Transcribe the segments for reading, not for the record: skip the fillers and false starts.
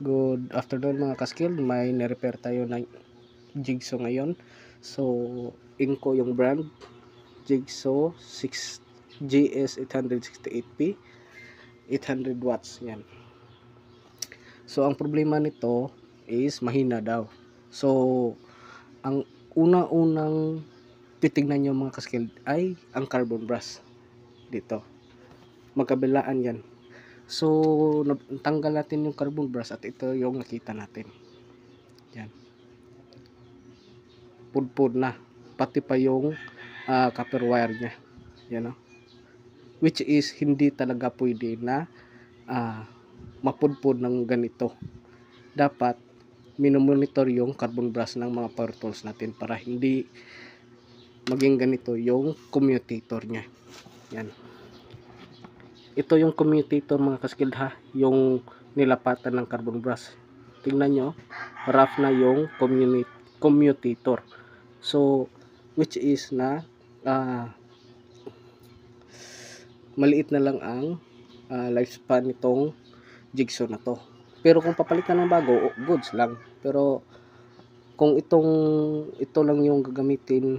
Good afternoon mga kaskilled. May na-repair tayo ng Jigsaw ngayon. So, Inco yung brand. Jigsaw 6 GS 868P 800 watts yan. So, ang problema nito is mahina daw. So, ang una-unang titignan nyo mga kaskilled ay ang carbon brush dito. Magkabilaan yan. So, tanggal natin yung carbon brush at ito yung nakita natin. Yan. Pudpud na. Pati pa yung copper wire niya. Yan o. Which is hindi talaga pwede na mapudpud ng ganito. Dapat minomonitor yung carbon brush ng mga power tools natin para hindi maging ganito yung commutator niya. Yan. Ito yung commutator mga kaskilled ha, yung nilapatan ng carbon brush. Tingnan nyo, rough na yung commutator. So, which is na maliit na lang ang lifespan nitong Jigsaw na to. Pero kung papalitan ng bago, goods lang. Pero kung ito lang yung gagamitin,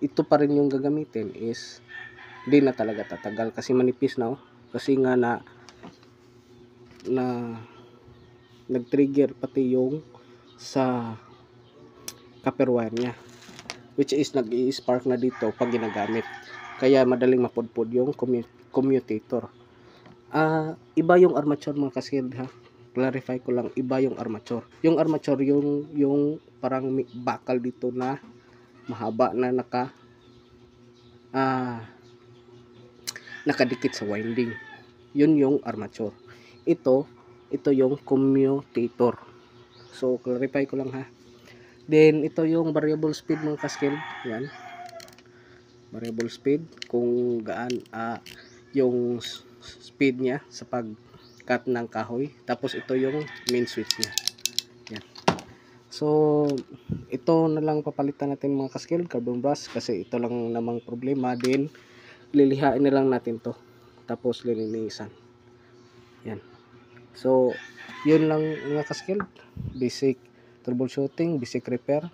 ito pa rin yung gagamitin is hindi na talaga tatagal kasi manipis na oh. Kasi nga na nag-trigger pati yung sa copper wire niya, which is nag-i-spark na dito pag ginagamit, kaya madaling mapudpud yung commutator. Iba yung armature mga kaskilled ha, clarify ko lang, iba yung armature. Yung armature yung parang bakal dito na mahaba na nakadikit sa winding, yun yung armature. Ito yung commutator. So clarify ko lang ha. Then ito yung variable speed mga kaskilled. Yan, variable speed, kung gaan yung speed niya sa pag cut ng kahoy. Tapos ito yung main switch niya. Yan. So ito na lang papalitan natin mga kaskilled, carbon brush, kasi ito lang namang problema. Din lilihain na lang natin to, tapos lilinisan. Yan. So yun lang mga kaskilled, basic troubleshooting, basic repair.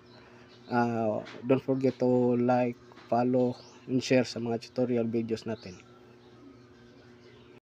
Don't forget to like, follow, and share sa mga tutorial videos natin.